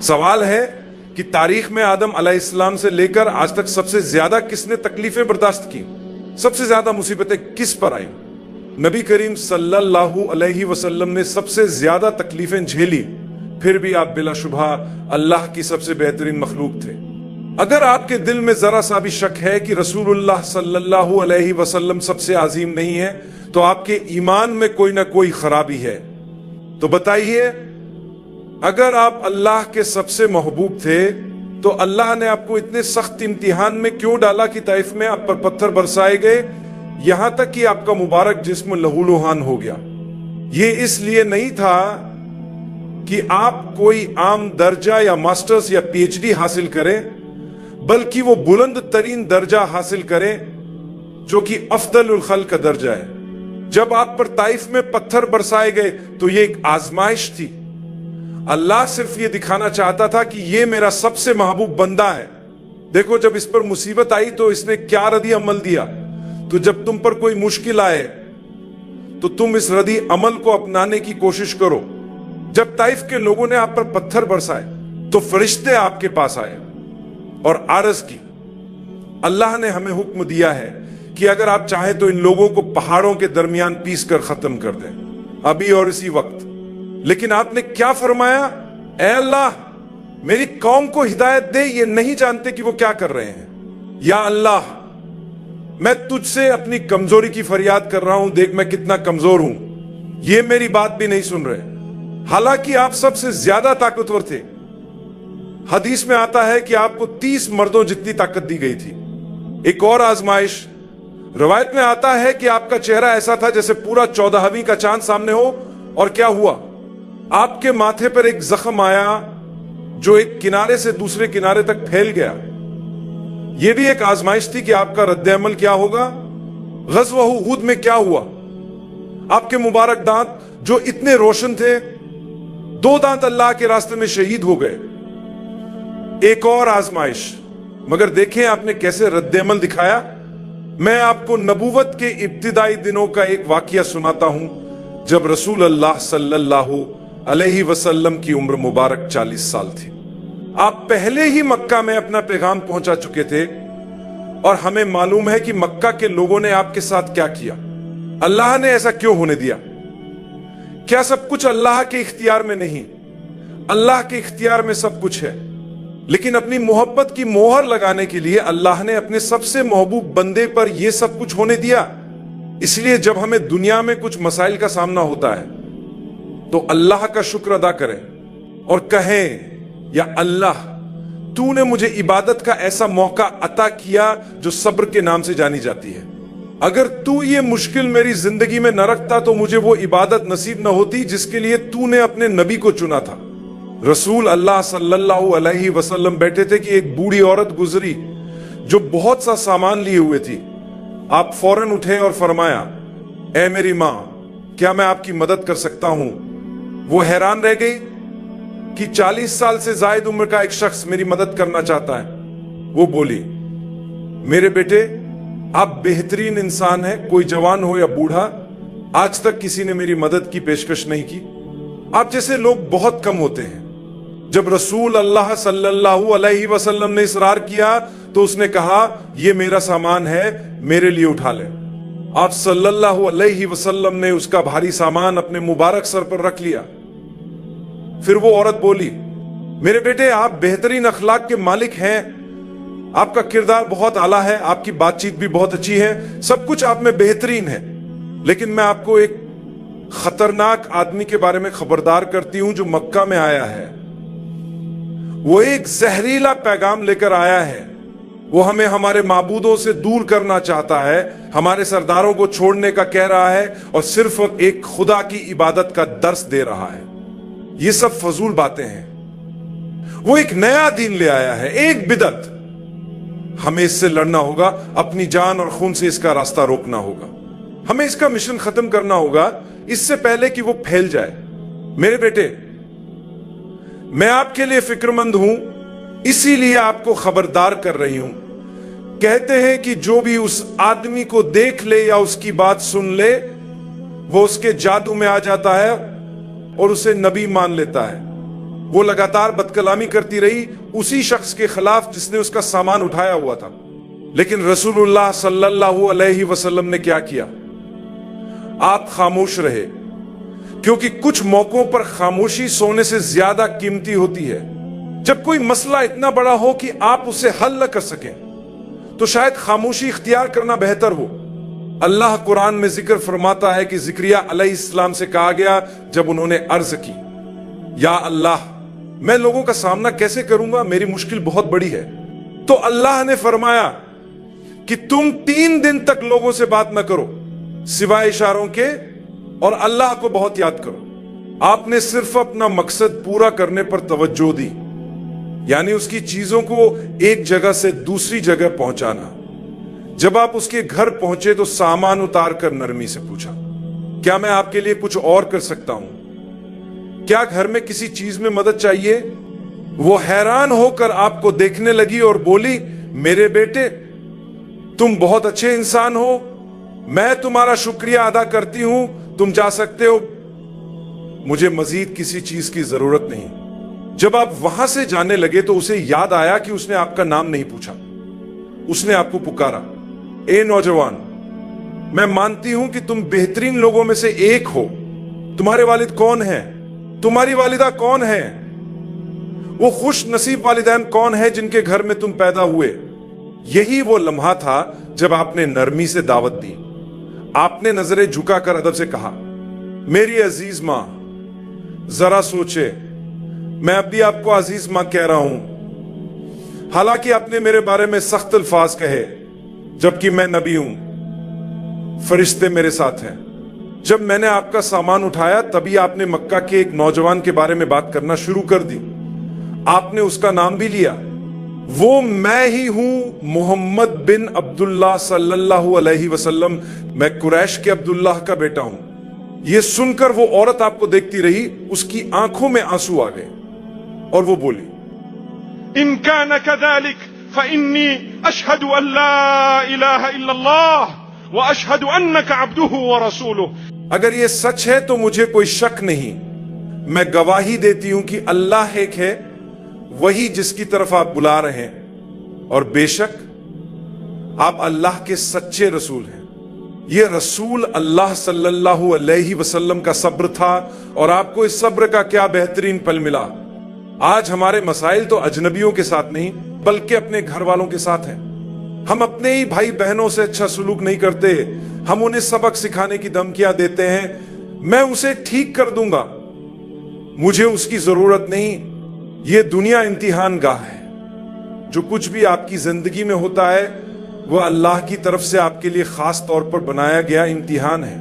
سوال ہے کہ تاریخ میں آدم علیہ السلام سے لے کر آج تک سب سے زیادہ کس نے تکلیفیں برداشت کی؟ سب سے زیادہ مصیبتیں کس پر آئیں؟ نبی کریم صلی اللہ علیہ وسلم نے سب سے زیادہ تکلیفیں جھیلی، پھر بھی آپ بلا شبہ اللہ کی سب سے بہترین مخلوق تھے۔ اگر آپ کے دل میں ذرا سا بھی شک ہے کہ رسول اللہ صلی اللہ علیہ وسلم سب سے عظیم نہیں ہے تو آپ کے ایمان میں کوئی نہ کوئی خرابی ہے۔ تو بتائیے، اگر آپ اللہ کے سب سے محبوب تھے تو اللہ نے آپ کو اتنے سخت امتحان میں کیوں ڈالا کہ طائف میں آپ پر پتھر برسائے گئے، یہاں تک کہ آپ کا مبارک جسم لہولہان ہو گیا؟ یہ اس لیے نہیں تھا کہ آپ کوئی عام درجہ یا ماسٹرز یا پی ایچ ڈی حاصل کریں، بلکہ وہ بلند ترین درجہ حاصل کریں جو کہ افضل الخلق کا درجہ ہے۔ جب آپ پر طائف میں پتھر برسائے گئے تو یہ ایک آزمائش تھی۔ اللہ صرف یہ دکھانا چاہتا تھا کہ یہ میرا سب سے محبوب بندہ ہے۔ دیکھو، جب اس پر مصیبت آئی تو اس نے کیا ردی عمل دیا۔ تو جب تم پر کوئی مشکل آئے تو تم اس ردی عمل کو اپنانے کی کوشش کرو۔ جب طائف کے لوگوں نے آپ پر پتھر برسائے تو فرشتے آپ کے پاس آئے اور عرض کی، اللہ نے ہمیں حکم دیا ہے کہ اگر آپ چاہیں تو ان لوگوں کو پہاڑوں کے درمیان پیس کر ختم کر دیں، ابھی اور اسی وقت۔ لیکن آپ نے کیا فرمایا؟ اے اللہ، میری قوم کو ہدایت دے، یہ نہیں جانتے کہ وہ کیا کر رہے ہیں۔ یا اللہ، میں تجھ سے اپنی کمزوری کی فریاد کر رہا ہوں، دیکھ میں کتنا کمزور ہوں، یہ میری بات بھی نہیں سن رہے، حالانکہ آپ سب سے زیادہ طاقتور تھے۔ حدیث میں آتا ہے کہ آپ کو 30 مردوں جتنی طاقت دی گئی تھی۔ ایک اور آزمائش، روایت میں آتا ہے کہ آپ کا چہرہ ایسا تھا جیسے پورا 14ویں کا چاند سامنے ہو، اور کیا ہوا؟ آپ کے ماتھے پر ایک زخم آیا جو ایک کنارے سے دوسرے کنارے تک پھیل گیا۔ یہ بھی ایک آزمائش تھی کہ آپ کا رد عمل کیا ہوگا۔ غزوہ احد میں کیا ہوا؟ آپ کے مبارک دانت جو اتنے روشن تھے، 2 دانت اللہ کے راستے میں شہید ہو گئے۔ ایک اور آزمائش، مگر دیکھیں آپ نے کیسے رد عمل دکھایا۔ میں آپ کو نبوت کے ابتدائی دنوں کا ایک واقعہ سناتا ہوں، جب رسول اللہ صلی اللہ علیہ وسلم کی عمر مبارک 40 سال تھی۔ آپ پہلے ہی مکہ میں اپنا پیغام پہنچا چکے تھے، اور ہمیں معلوم ہے کہ مکہ کے لوگوں نے آپ کے ساتھ کیا کیا۔ اللہ نے ایسا کیوں ہونے دیا؟ کیا سب کچھ اللہ کے اختیار میں نہیں؟ اللہ کے اختیار میں سب کچھ ہے، لیکن اپنی محبت کی مہر لگانے کے لیے اللہ نے اپنے سب سے محبوب بندے پر یہ سب کچھ ہونے دیا۔ اس لیے جب ہمیں دنیا میں کچھ مسائل کا سامنا ہوتا ہے تو اللہ کا شکر ادا کریں اور کہیں، یا اللہ، تو نے مجھے عبادت کا ایسا موقع عطا کیا جو صبر کے نام سے جانی جاتی ہے۔ اگر تو یہ مشکل میری زندگی میں نہ رکھتا تو مجھے وہ عبادت نصیب نہ ہوتی جس کے لیے تو نے اپنے نبی کو چنا تھا۔ رسول اللہ صلی اللہ علیہ وسلم بیٹھے تھے کہ ایک بوڑھی عورت گزری جو بہت سا سامان لیے ہوئے تھی۔ آپ فوراً اٹھے اور فرمایا، اے میری ماں، کیا میں آپ کی مدد کر سکتا ہوں؟ وہ حیران رہ گئی کہ 40 سال سے زائد عمر کا ایک شخص میری مدد کرنا چاہتا ہے۔ وہ بولی، میرے بیٹے، آپ بہترین انسان ہیں، کوئی جوان ہو یا بوڑھا، آج تک کسی نے میری مدد کی پیشکش نہیں کی۔ آپ جیسے لوگ بہت کم ہوتے ہیں۔ جب رسول اللہ صلی اللہ علیہ وسلم نے اصرار کیا تو اس نے کہا، یہ میرا سامان ہے، میرے لیے اٹھا لے۔ آپ صلی اللہ علیہ وسلم نے اس کا بھاری سامان اپنے مبارک سر پر رکھ لیا۔ پھر وہ عورت بولی، میرے بیٹے، آپ بہترین اخلاق کے مالک ہیں، آپ کا کردار بہت اعلیٰ ہے، آپ کی بات چیت بھی بہت اچھی ہے، سب کچھ آپ میں بہترین ہے، لیکن میں آپ کو ایک خطرناک آدمی کے بارے میں خبردار کرتی ہوں جو مکہ میں آیا ہے۔ وہ ایک زہریلا پیغام لے کر آیا ہے۔ وہ ہمیں ہمارے معبودوں سے دور کرنا چاہتا ہے، ہمارے سرداروں کو چھوڑنے کا کہہ رہا ہے، اور صرف ایک خدا کی عبادت کا درس دے رہا ہے۔ یہ سب فضول باتیں ہیں۔ وہ ایک نیا دین لے آیا ہے، ایک بدعت۔ ہمیں اس سے لڑنا ہوگا، اپنی جان اور خون سے اس کا راستہ روکنا ہوگا۔ ہمیں اس کا مشن ختم کرنا ہوگا اس سے پہلے کہ وہ پھیل جائے۔ میرے بیٹے، میں آپ کے لیے فکر مند ہوں، اسی لیے آپ کو خبردار کر رہی ہوں۔ کہتے ہیں کہ جو بھی اس آدمی کو دیکھ لے یا اس کی بات سن لے، وہ اس کے جادو میں آ جاتا ہے اور اسے نبی مان لیتا ہے۔ وہ لگاتار بدکلامی کرتی رہی اسی شخص کے خلاف جس نے اس کا سامان اٹھایا ہوا تھا. لیکن رسول اللہ صلی اللہ علیہ وسلم نے کیا کیا؟ آپ خاموش رہے، کیونکہ کچھ موقعوں پر خاموشی سونے سے زیادہ قیمتی ہوتی ہے. جب کوئی مسئلہ اتنا بڑا ہو کہ آپ اسے حل نہ کر سکیں تو شاید خاموشی اختیار کرنا بہتر ہو. اللہ قرآن میں ذکر فرماتا ہے کہ زکریا علیہ السلام سے کہا گیا جب انہوں نے عرض کی، یا اللہ میں لوگوں کا سامنا کیسے کروں گا، میری مشکل بہت بڑی ہے. تو اللہ نے فرمایا کہ تم 3 دن تک لوگوں سے بات نہ کرو سوائے اشاروں کے، اور اللہ کو بہت یاد کرو. آپ نے صرف اپنا مقصد پورا کرنے پر توجہ دی، یعنی اس کی چیزوں کو ایک جگہ سے دوسری جگہ پہنچانا. جب آپ اس کے گھر پہنچے تو سامان اتار کر نرمی سے پوچھا، کیا میں آپ کے لیے کچھ اور کر سکتا ہوں؟ کیا گھر میں کسی چیز میں مدد چاہیے؟ وہ حیران ہو کر آپ کو دیکھنے لگی اور بولی، میرے بیٹے تم بہت اچھے انسان ہو، میں تمہارا شکریہ ادا کرتی ہوں، تم جا سکتے ہو، مجھے مزید کسی چیز کی ضرورت نہیں. جب آپ وہاں سے جانے لگے تو اسے یاد آیا کہ اس نے آپ کا نام نہیں پوچھا. اس نے آپ کو پکارا، اے نوجوان، میں مانتی ہوں کہ تم بہترین لوگوں میں سے ایک ہو. تمہارے والد کون ہیں؟ تمہاری والدہ کون ہے؟ وہ خوش نصیب والدین کون ہے جن کے گھر میں تم پیدا ہوئے؟ یہی وہ لمحہ تھا جب آپ نے نرمی سے دعوت دی. آپ نے نظریں جھکا کر ادب سے کہا، میری عزیز ماں ذرا سوچے، میں اب بھی آپ کو عزیز ماں کہہ رہا ہوں، حالانکہ آپ نے میرے بارے میں سخت الفاظ کہے، جبکہ میں نبی ہوں، فرشتے میرے ساتھ ہیں. جب میں نے آپ کا سامان اٹھایا تبھی آپ نے مکہ کے ایک نوجوان کے بارے میں بات کرنا شروع کر دی. آپ نے اس کا نام بھی لیا. وہ میں ہی ہوں، محمد بن عبداللہ صلی اللہ علیہ وسلم. میں قریش کے عبداللہ کا بیٹا ہوں. یہ سن کر وہ عورت آپ کو دیکھتی رہی، اس کی آنکھوں میں آنسو آ گئے اور وہ بولی، ان كان كذلك فإني أشهد أن لا إله إلا الله وأشهد أنك عبده ورسوله. اگر یہ سچ ہے تو مجھے کوئی شک نہیں، میں گواہی دیتی ہوں کہ اللہ ایک ہے، وہی جس کی طرف آپ بلا رہے ہیں، اور بے شک آپ اللہ کے سچے رسول ہیں. یہ رسول اللہ صلی اللہ علیہ وسلم کا صبر تھا، اور آپ کو اس صبر کا کیا بہترین پل ملا. آج ہمارے مسائل تو اجنبیوں کے ساتھ نہیں بلکہ اپنے گھر والوں کے ساتھ ہیں. ہم اپنے ہی بھائی بہنوں سے اچھا سلوک نہیں کرتے، ہم انہیں سبق سکھانے کی دھمکیاں دیتے ہیں، میں اسے ٹھیک کر دوں گا، مجھے اس کی ضرورت نہیں. یہ دنیا امتحان گاہ ہے. جو کچھ بھی آپ کی زندگی میں ہوتا ہے وہ اللہ کی طرف سے آپ کے لیے خاص طور پر بنایا گیا امتحان ہے.